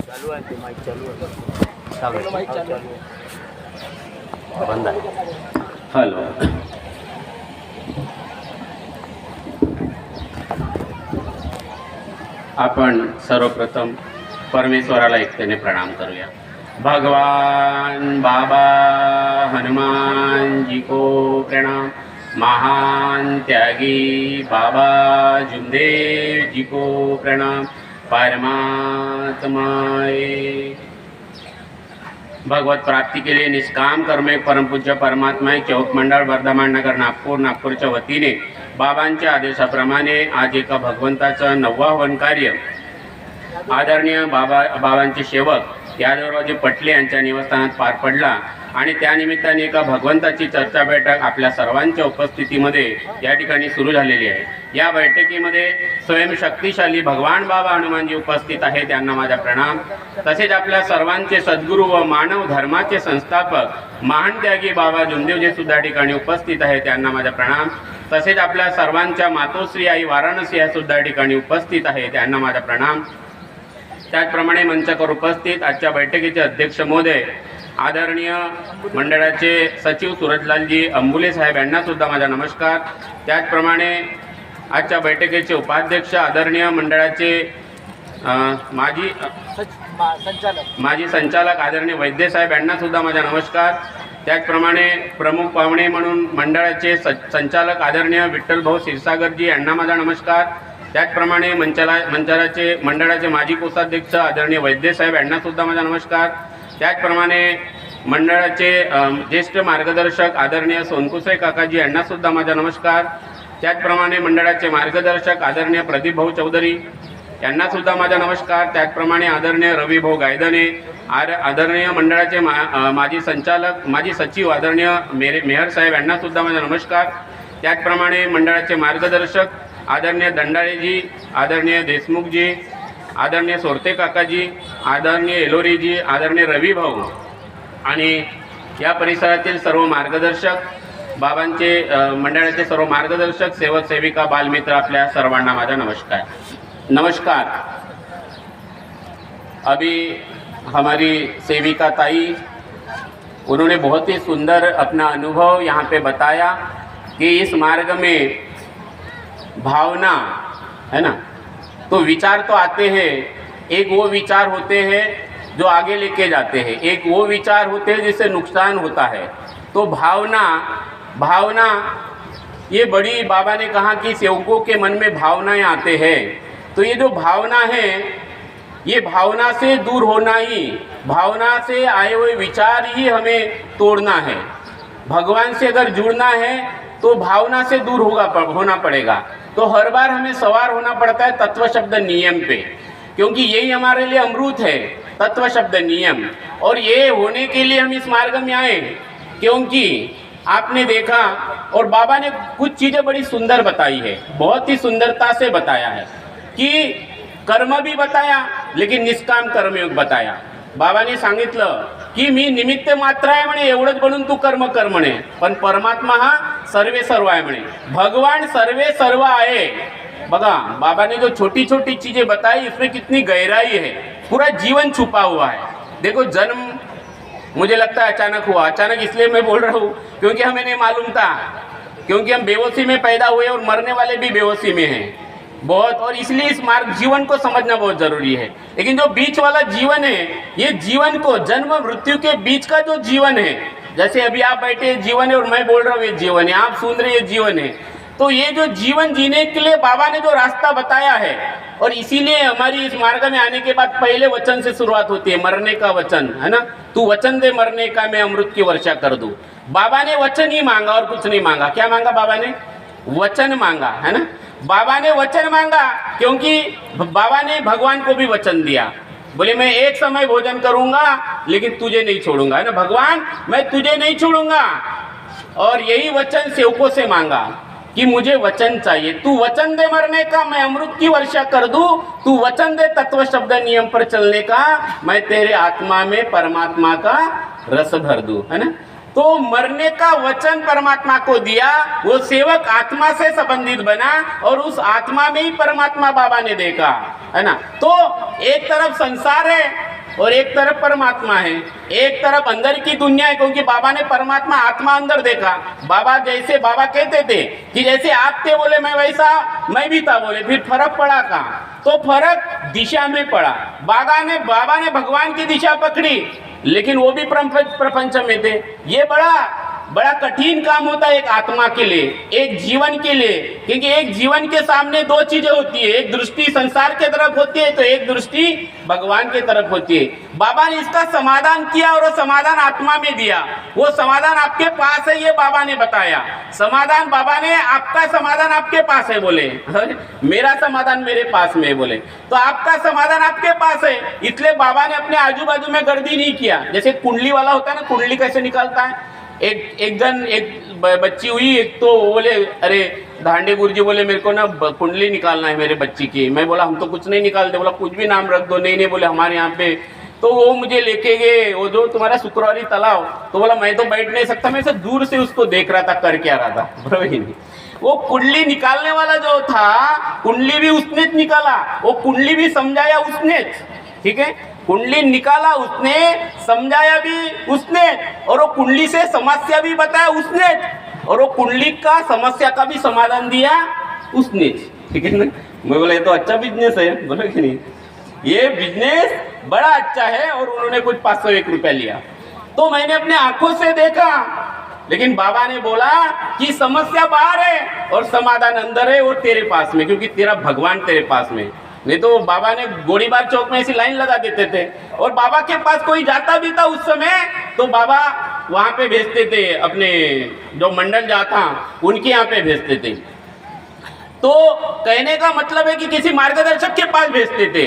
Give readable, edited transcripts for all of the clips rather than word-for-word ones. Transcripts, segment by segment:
चालू आहे ते माईक चालू आहे. चालू आहे. बंद आहे. हॅलो. आपण सर्वप्रथम परमेश्वराला एकतेने प्रणाम करूया. भगवान बाबा हनुमान जी को प्रणाम. महान त्यागी बाबा जुमदेव जी को प्रणाम. परमात्माए भगवत प्राप्ति के लिए निष्काम कर्म एक परम पूज्य परमात्मा चौक मंडळ वर्धमान नगर नागपूरच्या वतीने बाबांच्या आदेशाप्रमाणे आज एका भगवंताचं 9वा कार्य आदरणीय बाबांचे सेवक यादवरावजी पटले यांच्या निवासस्थानात पार पडला आणि त्यानिमित्ताने एका भगवंताची चर्चा बैठक आपल्या सर्वांच्या उपस्थितीमध्ये या ठिकाणी सुरू झालेली आहे. या बैठकीमध्ये स्वयंशक्तिशाली भगवान बाबा हनुमानजी उपस्थित आहे, त्यांना माझा प्रणाम. तसेच आपल्या सर्वांचे सद्गुरू व मानव धर्माचे संस्थापक महान त्यागी बाबा जुमदेवजी सुद्धा ठिकाणी उपस्थित आहे, त्यांना माझा प्रणाम. तसेच आपल्या सर्वांच्या मातोश्री आई वाराणसी या सुद्धा ठिकाणी उपस्थित आहे, त्यांना माझा प्रणाम. त्याचप्रमाणे मंचावर उपस्थित आजच्या बैठकीचे अध्यक्ष महोदय आदरणीय मंडळाचे सचिव सूरजलालजी अंबुले साहेब यांना सुद्धा माझा नमस्कार. त्याचप्रमाणे आजच्या बैठकीचे उपाध्यक्ष आदरणीय मंडळाचे माजी संचालक आदरणीय वैद्य साहेब यांना सुद्धा माझा नमस्कार. त्याचप्रमाणे प्रमुख पाहुणे म्हणून मंडळाचे संचालक आदरणीय विठ्ठल भाऊ क्षीरसागरजी यांना माझा नमस्कार. त्याचप्रमाणे मंडळाचे माजी कोषाध्यक्ष आदरणीय वैद्य साहेब यांना सुद्धा माझा नमस्कार. त्याचप्रमाणे मंडळाचे ज्येष्ठ मार्गदर्शक आदरणीय सोनकुसे काकाजी यांना सुद्धा माझा नमस्कार. त्याचप्रमाणे मंडळाचे मार्गदर्शक आदरणीय प्रदीप भाऊ चौधरी यांना सुद्धा माझा नमस्कार. त्याचप्रमाणे आदरणीय रवी भाऊ गायदने आदरणीय मंडळाचे माजी सचिव आदरणीय मेहर साहेब यांना सुद्धा माझा नमस्कार. त्याचप्रमाणे मंडळाचे मार्गदर्शक आदरणीय दंडाळेजी, आदरणीय देशमुखजी, आदरणीय सोरते काकाजी, आदरणीय एलोरीजी, आदरणीय रवी भाऊ आणि या परिसरातील सर्व मार्गदर्शक बाबांचे मंडळाचे सर्व मार्गदर्शक सेवक सेविका बालमित्र आपल्या सर्वांना माझा नमस्कार. अभी हमारी सेविका ताई उन्होंने बहुत ही सुंदर अपना अनुभव यहाँ पे बताया कि इस मार्ग में भावना है ना, तो विचार तो आते हैं, एक वो विचार होते हैं जो आगे लेके जाते हैं, एक वो विचार होते हैं जिससे नुकसान होता है. तो भावना ये बड़ी, बाबा ने कहा कि सेवकों के मन में भावनाएं आते हैं. तो ये जो भावना है, ये भावना से दूर होना ही, भावना से आए हुए विचार ही हमें तोड़ना है. भगवान से अगर जुड़ना है तो भावना से दूर होना पड़ेगा. तो हर बार हमें सवार होना पड़ता है तत्व शब्द नियम पे, क्योंकि यही हमारे लिए अमृत है, तत्व शब्द नियम. और ये होने के लिए हम इस मार्ग में आए, क्योंकि आपने देखा और बाबा ने कुछ चीज़ें बड़ी सुंदर बताई है, बहुत ही सुंदरता से बताया है कि कर्म भी बताया लेकिन निष्काम कर्मयोग बताया. बाबाने सांगितलं की मी निमित्त मात्र आहे म्हणे, एवढंच बनून तू कर्म कर म्हणे, पण परमात्मा हा सर्वे सर्व आहे म्हणे. भगवान सर्वे सर्व आहे. बघा, बाबा ने जो छोटी छोटी चीजें बताई इसमें कितनी गहराई है, पूरा जीवन छुपा हुआ है. देखो, जन्म मुझे लगता है अचानक हुआ. अचानक इसलिए मैं बोल रहा हूँ क्योंकि हमें नहीं मालूम था, क्योंकि हम बेहोशी में पैदा हुए और मरने वाले भी बेहोशी में हैं बहुत. और इसलिए इस मार्ग जीवन को समझना बहुत जरूरी है. लेकिन जो बीच वाला जीवन है, ये जीवन को, जन्म मृत्यु के बीच का जो जीवन है, जैसे अभी आप बैठे जीवन है और मैं बोल रहा हूँ ये जीवन है, आप सुन रहे ये जीवन है. तो ये जो जीवन जीने के लिए बाबा ने जो रास्ता बताया है, और इसीलिए हमारी इस मार्ग में आने के बाद पहले वचन से शुरुआत होती है, मरने का वचन है ना. तू वचन दे मरने का, मैं अमृत की वर्षा कर दूं. बाबा ने वचन ही मांगा और कुछ नहीं मांगा. क्या मांगा बाबा ने? वचन मांगा, है ना. बाबा ने वचन मांगा क्योंकि बाबा ने भगवान को भी वचन दिया. बोले मैं एक समय भोजन करूंगा लेकिन तुझे नहीं छोड़ूंगा, है ना. भगवान, मैं तुझे नहीं छोड़ूंगा. और यही वचन सेवकों से मांगा कि मुझे वचन चाहिए. तू वचन दे मरने का, मैं अमृत की वर्षा कर दूं. तू वचन दे तत्व शब्द नियम पर चलने का, मैं तेरे आत्मा में परमात्मा का रस भर दूं, है ना. तो मरने का वचन परमात्मा को दिया, वो सेवक आत्मा से संबंधित बना और उस आत्मा में ही परमात्मा बाबा ने देखा, है ना। तो एक तरफ संसार है और एक तरफ परमात्मा है, एक तरफ अंदर की दुनिया है, क्योंकि बाबा ने परमात्मा आत्मा अंदर देखा। बाबा कहते थे कि जैसे आप थे बोले मैं वैसा मैं भी था बोले, फिर फर्क पड़ा कहाँ, तो फर्क दिशा में पड़ा। बाबा ने भगवान की दिशा पकड़ी, लेकिन वो भी प्रपंच में थे। ये बड़ा कठिन काम होता है एक आत्मा के लिए, एक जीवन के लिए, क्योंकि एक जीवन के सामने दो चीजें होती है, एक दृष्टि संसार के तरफ होती है तो एक दृष्टि भगवान के तरफ होती है। बाबा ने इसका समाधान किया और वो समाधान आत्मा में दिया। वो समाधान आपके पास है, ये बाबा ने बताया। समाधान बाबा ने, आपका समाधान आपके पास है बोले, मेरा समाधान मेरे पास में है बोले, तो आपका समाधान आपके पास है। इसलिए बाबा ने अपने आजू बाजू में गर्दी नहीं किया। जैसे कुंडली वाला होता है ना, कुंडली कैसे निकालता है, एक बच्ची हुई, एक तो बोले अरे धांडे गुरुजी बोले मेरे को ना कुंडली निकालना है मेरे बच्ची की। मैं बोला हम तो कुछ नहीं निकालते। बोला कुछ भी नाम रख दो। नहीं बोले हमारे यहाँ पे। तो वो मुझे लेके गए, वो जो तुम्हारा शुक्रवारी तालाब, तो बोला मैं तो बैठ नहीं सकता, मैं से दूर से उसको देख रहा था कर क्या रहा था, बराबर ही नहीं। वो कुंडली निकालने वाला जो था, कुंडली भी उसने निकाला, वो कुंडली भी समझाया उसने, ठीक है, कुंडली निकाला उसने, समझाया भी उसने, और वो कुंडली से समस्या भी बताया उसने, और वो कुंडली का समस्या का भी समाधान दिया उसने, ठीक है ना। मैं बोला ये तो अच्छा बिजनेस है, बोला कि नहीं, ये बिजनेस बड़ा अच्छा है। और उन्होंने कुछ 501 रुपया लिया, तो मैंने अपने आंखों से देखा। लेकिन बाबा ने बोला कि समस्या बाहर है और समाधान अंदर है, और तेरे पास में, क्योंकि तेरा भगवान तेरे पास में। नहीं तो बाबा ने गोलीबार चौक में ऐसी लाइन लगा देते थे, और बाबा के पास कोई जाता भी था उस समय तो बाबा वहां पे भेजते थे, अपने जो मंडल जाता उनके यहाँ पे भेजते थे। तो कहने का मतलब है कि किसी मार्गदर्शक के पास भेजते थे,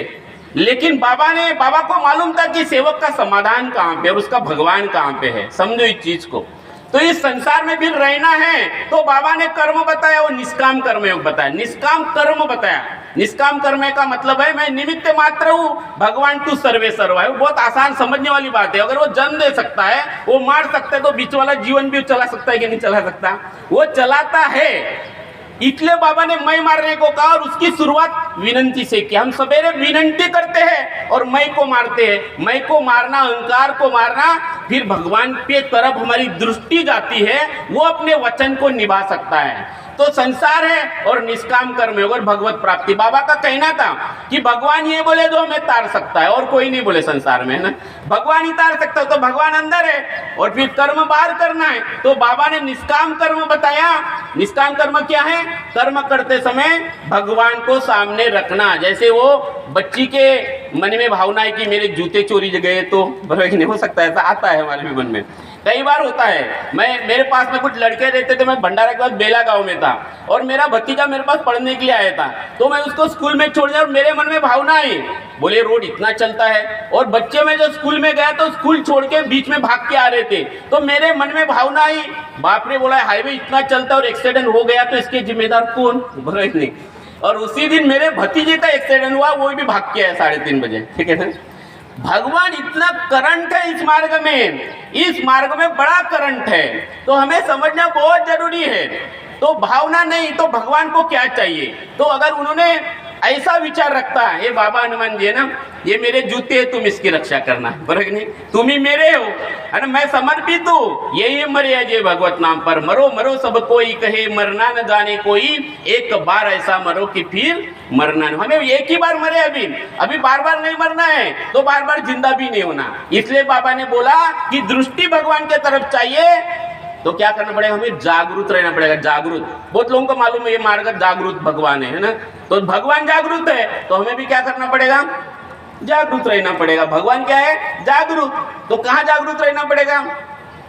लेकिन बाबा को मालूम था कि सेवक का समाधान कहाँ पे और उसका भगवान कहाँ पे है। समझो इस चीज को। तो इस संसार में भी रहना है तो बाबा ने कर्म बताया, वो निष्काम कर्म योग बताया, निष्काम कर्म बताया। निष्काम कर्म का मतलब है मैं निमित्त मात्र हूँ, भगवान तू सर्वे सर्वा है। वो बहुत आसान समझने वाली बात है। अगर वो जन्म दे सकता है, वो मार सकता है, तो बीच वाला जीवन भी चला सकता है कि नहीं चला सकता? वो चलाता है। इसलिए बाबा ने मैं मारने को कहा, और उसकी शुरुआत विनंती से की। हम सवेरे विनंती करते हैं और मैं को मारते हैं। मैं को मारना, अहंकार को मारना, फिर भगवान के तरफ हमारी दृष्टि जाती है, वो अपने वचन को निभा सकता है। तो संसार है और निष्काम कर्म है और भगवत प्राप्ति। बाबा का कहना था कि भगवान ये बोले जो हमें तार सकता है, और कोई नहीं बोले संसार में, है ना। भगवान ही तार सकता है, तो भगवान अंदर है और फिर कर्म बाहर करना है। तो बाबा ने निष्काम कर्म बताया। निष्काम कर्म क्या है? कर्म करते समय भगवान को सामने रखना। जैसे वो बच्ची के मन में भावना है कि मेरे जूते चोरी गए, तो बराबर नहीं हो सकता, ऐसा आता है हमारे भी मन में, कई बार होता है। मेरे पास में कुछ लड़के रहते थे, मैं भंडारा के बाद बेला गांव में था, और मेरा भतीजा मेरे पास पढ़ने के लिए आया था, तो मैं उसको स्कूल में छोड़ दिया और मेरे मन में भावना आई, बोले रोड इतना चलता है, और बच्चे में जो स्कूल में गया तो स्कूल छोड़ के बीच में भाग के आ रहे थे, तो मेरे मन में भावना आई, बाप ने बोला हाईवे इतना चलता है और एक्सीडेंट हो गया तो इसके जिम्मेदार कौन? बोला नहीं। और उसी दिन मेरे भतीजे का एक्सीडेंट हुआ, वो भी भाग के आया 3:30 बजे, ठीक है ना। भगवान इतना करंट है इस मार्ग में बड़ा करंट है, तो हमें समझना बहुत जरूरी है। तो भावना नहीं तो भगवान को क्या चाहिए? तो अगर उन्होंने ऐसा विचार रखता है, ये बाबा हनुमान जी है ना, ये मेरे जूते है, तुम इसकी रक्षा करना, बराबर नहीं, तुम ही मेरे हो, है ना, मैं समर्पित हूँ, यही मरे जे भगवत नाम पर, मरो मरो सब कोई कहे, मरना न जाने कोई, एक बार ऐसा मरो कि फिर मरना न। हमें एक ही बार मरे, अभी बार बार नहीं मरना है, तो बार बार जिंदा भी नहीं होना। इसलिए बाबा ने बोला कि दृष्टि भगवान के तरफ चाहिए, तो क्या करना पड़ेगा? हमें जागरूक रहना पड़ेगा। जागरूक, बहुत लोगों को मालूम है ये मार्ग जागरूक भगवान है ना, तो भगवान जागरूक है, तो हमें भी क्या करना पड़ेगा? जागरूक रहना पड़ेगा। भगवान क्या है? जागरूक। तो कहाँ जागरूक रहना पड़ेगा?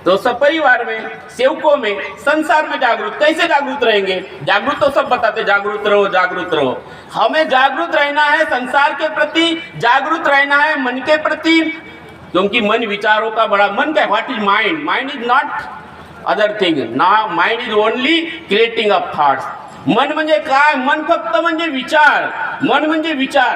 तो सब परिवार में, सेवकों में, संसार में जागरूक। कैसे जागरूक रहेंगे? जागरूक तो सब बताते, जागरूक रहो जागरूक रहो। हमें जागरूक रहना है, संसार के प्रति जागरूक रहना है, मन के प्रति, क्योंकि मन विचारों का बड़ा, मन क्या? What is mind? Mind is not other thing ना, mind is only creating of thoughts. मन म्हणजे काय? मन फक्त म्हणजे विचार, मन म्हणजे विचार,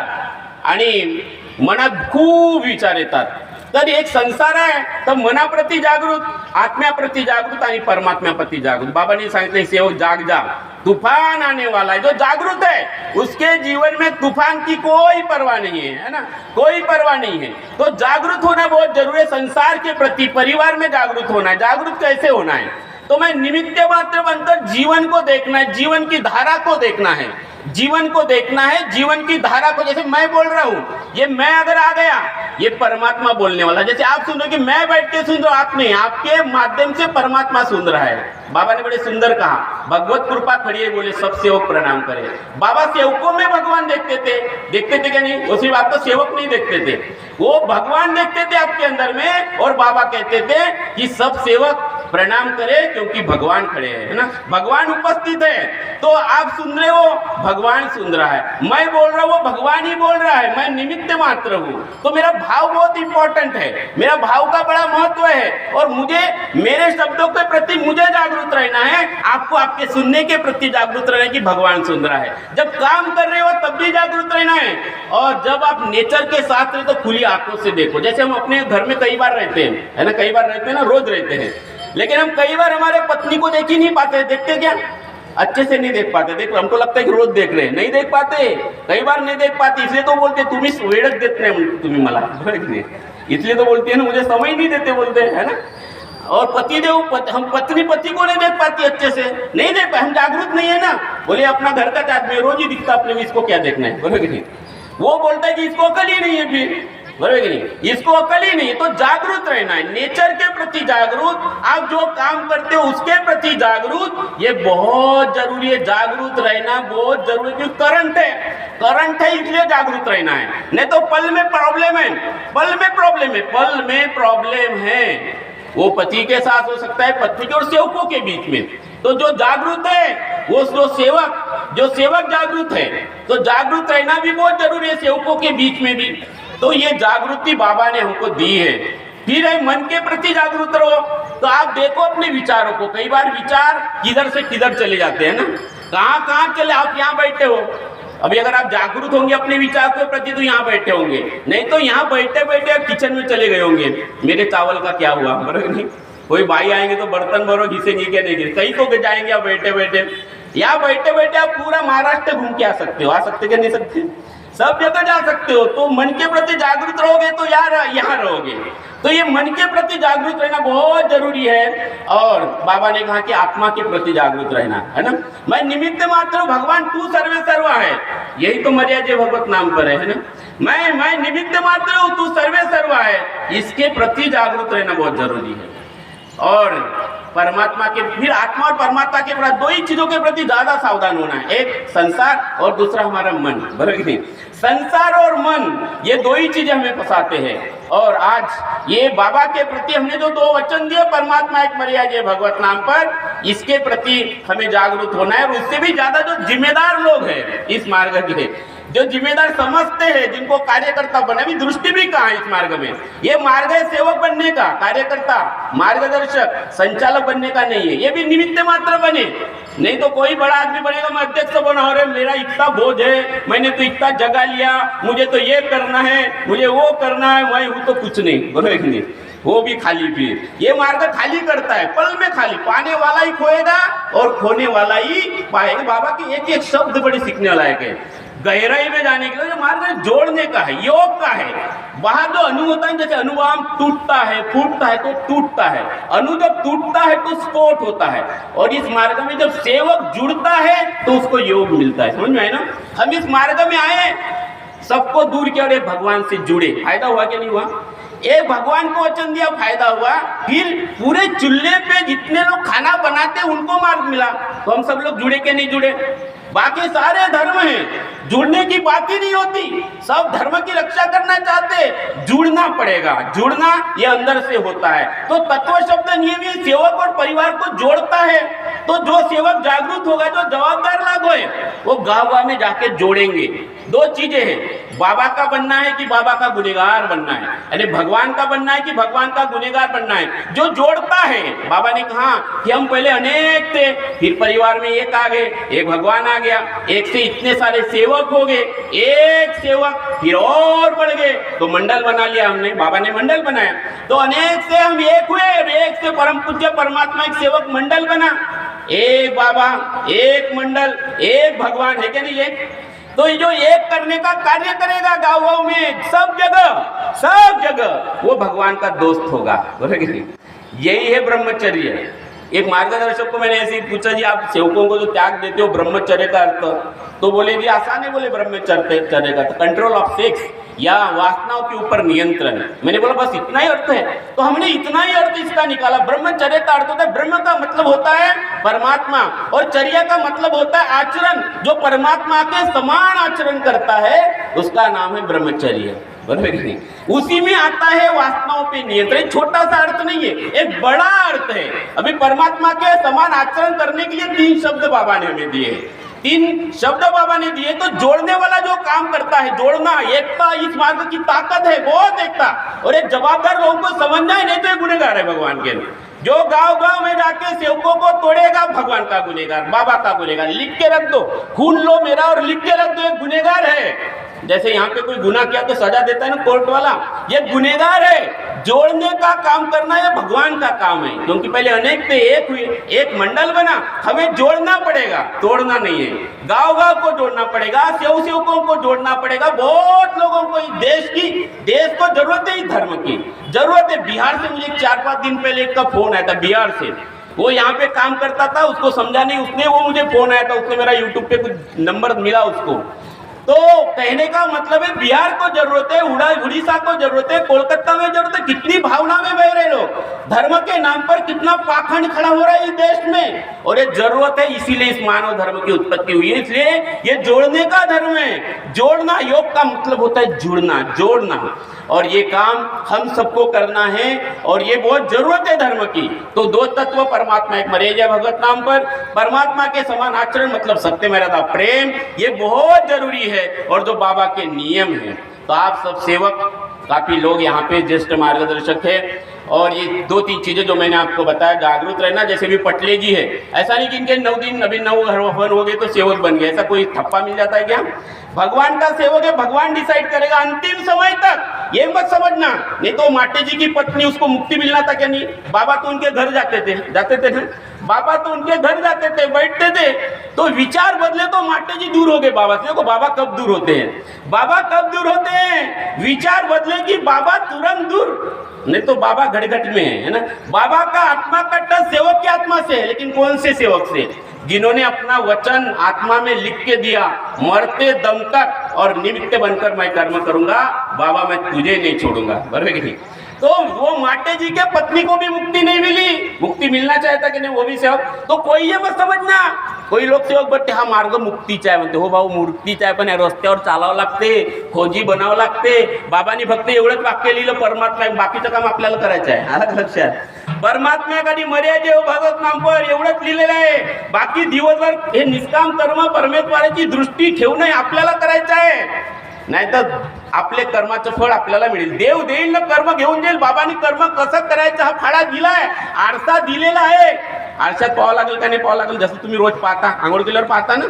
आणि मनात खूप विचार येतात, तर एक संसार आहे, तर मनाप्रती जागृत, आत्म्याप्रती जागृत आणि परमात्म्याप्रती जागृत. बाबांनी सांगितले सेवक जाग जा, तूफान आने वाला है. जो जागृत है उसके जीवन में तूफान की कोई परवाह नहीं है ना, कोई परवाह नहीं है. तो जागृत होना बहुत जरूरी है संसार के प्रति, परिवार में जागृत होना है. जागृत कैसे होना है? तो मैं निमित्त मात्र बनकर जीवन को देखना है, जीवन की धारा को देखना है, जीवन को देखना है, जीवन की धारा को. जैसे मैं बोल रहा हूँ, ये मैं अगर आ गया, ये परमात्मा बोलने वाला. जैसे आप सुन रहे कि मैं बैठ के सुन रहा हूँ, आप नहीं, आपके माध्यम से परमात्मा सुन रहा है. बाबा ने बड़े सुंदर कहा, भगवत कृपा खड़ी है, बोले सब सेवक प्रणाम करे. बाबा सेवकों में भगवान देखते थे क्या नहीं? वो सिर्फ आपको सेवक नहीं देखते थे, वो भगवान देखते थे आपके अंदर में. और बाबा कहते थे कि सब सेवक प्रणाम करे क्योंकि भगवान खड़े हैं, है ना, भगवान उपस्थित है. तो आप सुन रहे हो, भगवान सुन रहा है. मैं बोल रहा हूँ, वो भगवान ही बोल रहा है, मैं निमित्त मात्र हूँ. तो मेरा भाव बहुत इंपॉर्टेंट है, मेरा भाव का बड़ा महत्व है. और मुझे मेरे शब्दों के प्रति मुझे जागरूक रहना है, आपको आपके सुनने के प्रति जागरूक रहना है कि भगवान सुन रहा है. जब काम कर रहे हो तब भी जागरूक रहना है, और जब आप नेचर के साथ रहे तो खुली आंखों से देखो. जैसे हम अपने घर में कई बार रहते हैं, है ना, कई बार रहते हैं ना, रोज रहते हैं, लेकिन हम कई बार हमारे पत्नी को देख ही नहीं पाते. देखते क्या? अच्छे से नहीं देख पाते. देखो, हमको लगता है कि रोज देख रहे हैं, नहीं देख पाते, कई बार नहीं देख पाते. इसलिए तो बोलते तुम्ही वेळच देत नाही, तुम्ही मला, इसलिए तो बोलते हैं ना, मुझे समय नहीं देते बोलते हैं, है ना. और पतिदेव, हम पत्नी पति को नहीं देख पाती अच्छे से, नहीं देख पाए, हम जागरूक नहीं है ना. बोले अपना घर का आदमी रोज ही दिखता अपने, इसको क्या देखना है, बोले कि नहीं. वो बोलता है कि इसको अकल ही नहीं है, फिर बराबर कि नहीं, इसको अकल ही नहीं. तो जागरूक रहना है, नेचर के प्रति जागरूक, आप जो काम करते हो उसके प्रति जागरूक, ये बहुत जरूरी है. जागरूक रहना बहुत जरूरी है, क्योंकि करंट है इसलिए जागरूक रहना है. नहीं तो पल में प्रॉब्लम है, पल में प्रॉब्लम है. वो पति के साथ हो सकता है, पत्नी के और सेवकों के बीच में. तो जो जागरूक है, वो जो सेवक जागरूक है, तो जागरूक रहना भी बहुत जरूरी है सेवकों के बीच में भी. तो ये जागृति बाबा ने हमको दी है. फिर है मन के प्रति जागरूक रहो. तो आप देखो अपने विचारों को, कई बार विचार किधर से किधर चले जाते हैं ना, कहाँ चले. आप यहाँ बैठे हो, अभी अगर आप जागरूक होंगे अपने विचार के प्रति तो यहाँ बैठे होंगे, नहीं तो यहाँ बैठे बैठे किचन में चले गए होंगे, मेरे चावल का क्या हुआ, बराबर नहीं. कोई भाई आएंगे तो बर्तन भरो, घिसेंगे क्या नहीं, कहीं को जाएंगे आप बैठे बैठे. यहाँ बैठे बैठे आप पूरा महाराष्ट्र घूम के आ सकते हो, क्या नहीं सकते, सब जगह जा सकते हो. तो मन के प्रति जागरूक रहोगे तो यार यहाँ रहोगे. तो ये मन के प्रति जागरूक रहना बहुत जरूरी है. और बाबा ने कहा कि आत्मा के प्रति जागरूक रहना, है ना. मैं निमित्त मात्र हूँ, भगवान तू सर्वे सर्वा है, यही तो मर्यादा भगवत नाम पर है ना. मैं निमित्त मात्र हूँ, तू सर्वे सर्वा है, इसके प्रति जागरूक रहना बहुत जरूरी है. और परमात्मा के, फिर आत्मा और परमात्मा के प्रति, दो ही चीजों के प्रति ज्यादा सावधान होना है. एक संसार और दूसरा हमारा मन, बराबर नहीं. संसार और मन, ये दो ही चीजें हमें फंसाते हैं. और आज ये बाबा के प्रति हमने जो दो वचन दिए, परमात्मा एक मर्यादा भगवत नाम पर, इसके प्रति हमें जागरूक होना है. और उससे भी ज्यादा जो जिम्मेदार लोग हैं इस मार्ग के, जो जिम्मेदार समझते हैं, जिनको कार्यकर्ता बने, अभी दृष्टि भी कहाँ है इस मार्ग में. ये मार्ग है सेवक बनने का, कार्यकर्ता, मार्गदर्शक, संचालक बनने का नहीं है. ये भी निमित्त मात्र बने, नहीं तो कोई बड़ा आदमी बनेगा, मैं अध्यक्ष बना, हो रहे मेरा इतना बोझ है, मैंने तो इतना जगह लिया, मुझे तो ये करना है, मुझे वो करना है, मैं हूँ तो कुछ नहीं, बोलो नहीं, वो भी खाली. फिर ये मार्ग खाली करता है, पल में खाली. पाने वाला ही खोएगा और खोने वाला ही पाएगा. बाबा के एक एक शब्द बड़े सीखने लायक है. गहराई में जाने के लिए जो मार्ग जोड़ने का है, योग का है. वहां जो अणु होता है, जैसे अणुबाम टूटता है, फूटता है तो टूटता है, अणु जब टूटता है तो स्फोट होता है. और इस मार्ग में जब सेवक जुड़ता है तो उसको योग मिलता है. समझ में आए ना. हम इस मार्ग में आए, सबको दूर किया और एक भगवान से जुड़े, फायदा हुआ क्या नहीं हुआ. एक भगवान को वचन दिया, फायदा हुआ. फिर पूरे चूल्हे पे जितने लोग खाना बनाते उनको मार्ग मिला. तो हम सब लोग जुड़े के नहीं जुड़े. बाकी सारे धर्म हैं, जुड़ने की बात ही नहीं होती. सब धर्म की रक्षा करना चाहते, जुड़ना पड़ेगा. जुड़ना ये अंदर से होता है. तो तत्व शब्द नियम ये सेवक और परिवार को जोड़ता है. तो जो सेवक जागरूक होगा, जो जवाबदार लोग हैं, वो गाँव में जाके जोड़ेंगे. दो चीजें हैं, बाबा का बनना है कि बाबा का गुनहगार बनना है, यानी भगवान का बनना है कि भगवान का गुनहगार बनना है। जो जोड़ता है, बाबा ने कहा कि हम पहले अनेक थे, फिर परिवार में एक आ गए, एक भगवान आ गया, एक से इतने सारे सेवक हो गए, एक सेवक फिर और बढ़ गए, तो मंडल बना लिया हमने, बाबा ने मंडल बनाया। तो अनेक से हम एक हुए, एक से परम पूज्य परमात्मा एक सेवक मंडल बना, एक बाबा, एक मंडल, एक भगवान, है क्या नहीं है? तो ये जो एक करने का कार्य करेगा गांव गांव में, सब जगह वो भगवान का दोस्त होगा, बोले कि यही है ब्रह्मचर्य। एक मार्गदर्शक को मैंने ऐसे ही पूछा, जी आप सेवकों को जो त्याग देते हो ब्रह्मचर्य का अर्थ, तो बोले जी आसान है, बोले ब्रह्मचर्य का तो कंट्रोल ऑफ सेक्स या वासनाओं के ऊपर नियंत्रण। मैंने बोला बस इतना ही अर्थ है, तो हमने इतना ही अर्थ इसका निकाला। ब्रह्मचर्य का अर्थ होता है, ब्रह्म का मतलब होता है परमात्मा, और चर्या का मतलब होता है आचरण। जो परमात्मा के समान आचरण करता है उसका नाम है ब्रह्मचर्य, बराबर नहीं? उसी में आता है वासनाओं पे नियंत्रण। छोटा सा अर्थ नहीं है, एक बड़ा अर्थ है। अभी परमात्मा के समान आचरण करने के लिए 3 शब्द बाबा ने हमें दिए, 3 शब्द बाबा ने दिए। तो जोड़ने वाला जो काम करता है, जोड़ना, एकता इस मार्ग की ताकत है, बहुत एकता। और एक जवाबदार लोगों को समझना है, नहीं तो एक गुनहगार है भगवान के। जो गांव गांव में जाके सेवकों को तोड़ेगा, भगवान का गुनहगार, बाबा का गुनहगार। लिख के रख दो, खून लो मेरा और लिख के रख दो, एक गुनहगार है। जैसे यहाँ पे कोई गुनाह किया तो सजा देता है ना कोर्ट वाला, ये गुनहगार है। जोड़ने का काम करना ये भगवान का काम है, क्योंकि पहले अनेक थे, एक हुए, एक मंडल बना। हमें जोड़ना पड़ेगा, तोड़ना नहीं है। गांव गांव को जोड़ना पड़ेगा, सेवकों को जोड़ना पड़ेगा, बहुत लोगों को। देश को जरूरत है, धर्म की जरूरत है। बिहार से मुझे 4-5 दिन पहले एक का फोन आया था, बिहार से। वो यहाँ पे काम करता था, उसको समझा नहीं उसने, वो मुझे फोन आया था, उसने मेरा यूट्यूब पे कुछ नंबर मिला उसको। तो कहने का मतलब है बिहार को जरूरत है, उड़ीसा को जरूरत है, कोलकाता में जरूरत है। कितनी भावना में बह रहे लोग, धर्म के नाम पर कितना पाखंड खड़ा हो रहा है इस देश में, और ये जरूरत है। इसीलिए इस मानव धर्म की उत्पत्ति हुई है, इसलिए ये जोड़ने का धर्म है। जोड़ना, योग का मतलब होता है जुड़ना, जोड़ना, और ये काम हम सबको करना है, और ये बहुत जरूरत है धर्म की। तो 2 तत्व परमात्मा, एक मर्यादा भगवत नाम पर, परमात्मा के समान आचरण मतलब सत्य मर्यादा प्रेम, ये बहुत जरूरी है, और जो बाबा के नियम है। तो आप सब सेवक, काफी लोग यहाँ पे ज्येष्ठ मार्गदर्शक है, और ये 2-3 चीजें जो मैंने आपको बताया, जागरूक रहना। जैसे भी पटले जी है, ऐसा नहीं कि इनके 9 दिन अभी 9 हवन हो गए तो सेवक बन गए, ऐसा कोई थप्पा मिल जाता है क्या? भगवान का सेवक है, भगवान डिसाइड करेगा अंतिम समय तक। ये मत समझना, नहीं तो माटे जी की पत्नी, उसको मुक्ति मिलना था क्या? नहीं, बाबा तो उनके घर जाते थे ना, बाबा तो उनके घर जाते थे, बैठते थे। तो विचार बदले तो माटे जी दूर हो गए बाबा से। देखो बाबा कब दूर होते हैं, बाबा कब दूर होते हैं? विचार बदले कि बाबा तुरंत दूर, नहीं तो बाबा घटघट में है ना। बाबा का आत्मा का टच सेवक की आत्मा से है, लेकिन कौन से सेवक से? जिन्होंने अपना वचन आत्मा में लिख के दिया, मरते दम तक और निमित्त बनकर मैं कर्म करूंगा, बाबा मैं तुझे नहीं छोड़ूंगा, बराबर कि नहीं? तो वो माटे जी के पत्नी को भी मुक्ति नहीं मिली, मुक्ति मिलना चाहता कि नहीं, वो भी सेवक। तो कोई ये मत समझना, कोई लोग सेवक बट्टे हा मार्ग मुक्ती चाय म्हणते, हो भाऊ मुक्ती चाय, पण रस्त्यावर चालावं लागते, खोजी बनावं लागते. बाबांनी फक्त एवढंच वाक्य लिहिलं, परमात्मा, बाकीचं काम आपल्याला करायचं आहे. आलं का लक्षात? परमात्म्याकडे मर्यादे भगवत नाम पर एवढंच लिहिलेलं आहे. बाकी दिवसभर हे निष्काम कर्म परमेश्वराची दृष्टी ठेवून आपल्याला करायचं आहे. नाहीतर आपले कर्माचं फळ आपल्याला मिळेल. देव देईल ना, कर्म घेऊन जाईल. बाबांनी कर्म कसं करायचं हा फाळा दिलाय, आरसा दिलेला आहे. आरशात पाहावं लागेल का नाही पाहावं लागेल, जसं तुम्ही रोज पाहता, आंघोळ केल्यावर पाहता ना,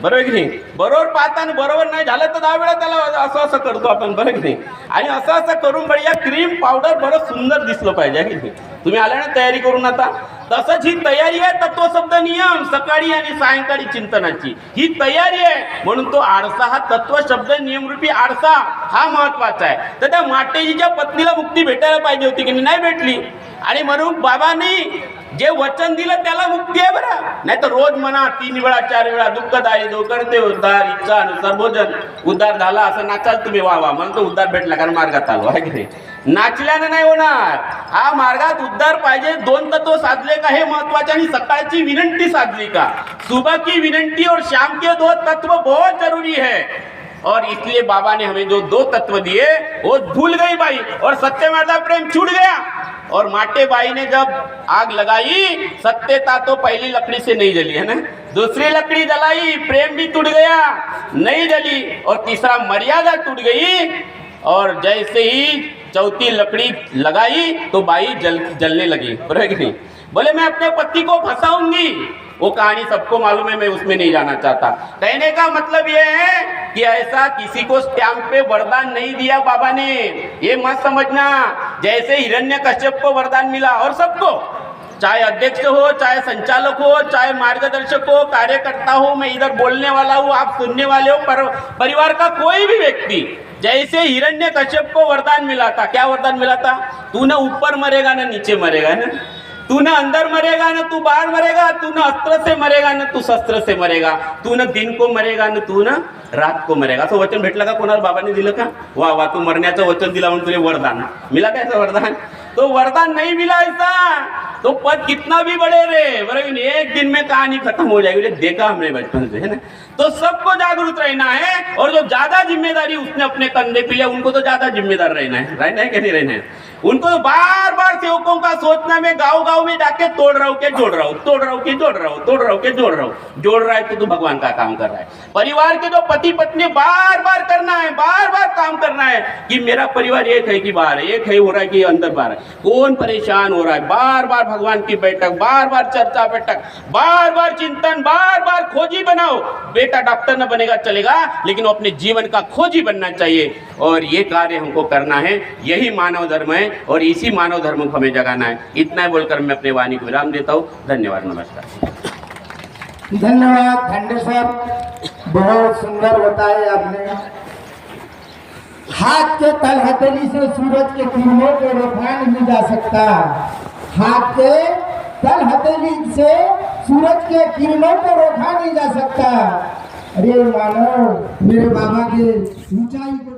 बरोबर की नाही? बरोबर पाहता आणि बरोबर नाही झालं तर 10 वेळा त्याला असं असं करतो आपण, बरोबर की नाही? आणि असं असं करून बढिया क्रीम पावडर बरं सुंदर दिसलं पाहिजे की नाही? तुम्ही आल्या ना तयारी करून आता, तसंच ही तयारी आहे. तत्वशब्द नियम सकाळी आणि सायंकाळी चिंतनाची ही तयारी आहे. म्हणून तो आरसा, हा तत्वशब्द नियमरूपी आरसा हा महत्वाचा आहे. तर त्या माटेजीच्या पत्नीला मुक्ती भेटायला पाहिजे होती की नाही भेटली, आणि म्हणून बाबांनी जे वचन दिलं त्याला मुक्ती आहे बरं. नाही तर रोज म्हणा 3 वेळा 4 वेळा दुःखदायी दो करते उद्धार, इच्छा अनुसार भोजन, उद्धार झाला असं नाचाल तुम्ही, वा वा म्हणून तो उद्धार भेटला कारण मार्गात आलो आहे की नाही? नाचल्यानं नाही होणार. हा मार्गात उद्धार पाहिजे. 2 तत्व साधले का हे महत्वाचे, आणि सकाळची विनंती साधली का, सुबह की विनंती और शाम के 2 तत्व बहुत जरूरी है. और इसलिए बाबा ने हमें जो 2 तत्व दिए वो भूल गई बाई और सत्यमाता प्रेम छूट गया। और माटे बाई ने जब आग लगाई, सत्यता तो पहली लकड़ी से नहीं जली है ना, दूसरी लकड़ी जलाई, प्रेम भी टूट गया, नहीं जली, और तीसरा मर्यादा टूट गई। और जैसे ही चौथी लकड़ी लगाई तो बाई जलने लगी, बराबर नहीं? बोले मैं अपने पति को फंसाऊंगी। वो कहानी सबको मालूम है, मैं उसमें नहीं जाना चाहता। कहने का मतलब ये है कि ऐसा किसी को स्टैंप पे वरदान नहीं दिया बाबा ने, ये मत समझना। जैसे हिरण्यकश्यप को वरदान मिला और सबको, चाहे अध्यक्ष हो, चाहे संचालक हो, चाहे मार्गदर्शक हो, कार्यकर्ता हो, मैं इधर बोलने वाला हूँ, आप सुनने वाले हो, परिवार का कोई भी व्यक्ति, जैसे हिरण्यकश्यप को वरदान मिला था, क्या वरदान मिला था? तू ना ऊपर मरेगा ना नीचे मरेगा, है ना? तू ना अंदर मरेगा ना तू बाहर मरेगा, तू ना अस्त्र से मरेगा ना तू शस्त्र से मरेगा, तू ना दिन को मरेगा ना तू ना रात को मरेगा, असं वचन भेटलं का? कोणाला बाबाने दिलं का? वा वा, तू मरण्याचं वचन दिला म्हणून तुला वरदान मिला का? ऐसा वरदान तो वरदान नहीं मिला ऐसा, तो पद कितना भी बड़े रे, बराबर, एक दिन में कहानी खत्म हो जाएगी। देखा हमने बचपन से, है ना? तो सबको जागरूक रहना है, और जो ज्यादा जिम्मेदारी उसने अपने कंधे पे लिया उनको तो ज्यादा जिम्मेदार रहना है कि नहीं रहना है? उनको तो बार बार सेवकों का सोचना, में गाँव गाँव में जाके तोड़ रहा हूँ के जोड़ रहा हूँ, तोड़ रहा हूँ के जोड़ रहा हूँ, तोड़ रहा हूँ के जोड़ रहा हूँ। जोड़ रहा है तो तू भगवान का काम कर रहा है। परिवार के जो पति पत्नी बार बार करना है, बार बार काम करना है कि मेरा परिवार एक है कि बाहर है, एक है हो रहा है कि अंदर बाहर है, कौन परेशान हो रहा है? बार बार भगवान की बैठक, बार बार चर्चा बैठक, बार बार चिंतन, बार बार खोजी बनाओ। बेटा डॉक्टर न बनेगा चलेगा, लेकिन वो अपने जीवन का खोजी बनना चाहिए, और ये कार्य हमको करना है। यही मानव धर्म है, और इसी मानव धर्म को हमें जगाना है। इतना ही बोलकर मैं अपने वाणी को विराम देता हूँ। धन्यवाद, नमस्कार। धन्यवाद धंडे साहब, बहुत सुंदर बताया आपने। हाथ के तल हथेली से सूरज के किरणों को रोका नहीं जा सकता, हाथ के तल हथेली से सूरज के किरणों को रोका नहीं जा सकता। अरे मानो मेरे बाबा के ऊंचाई को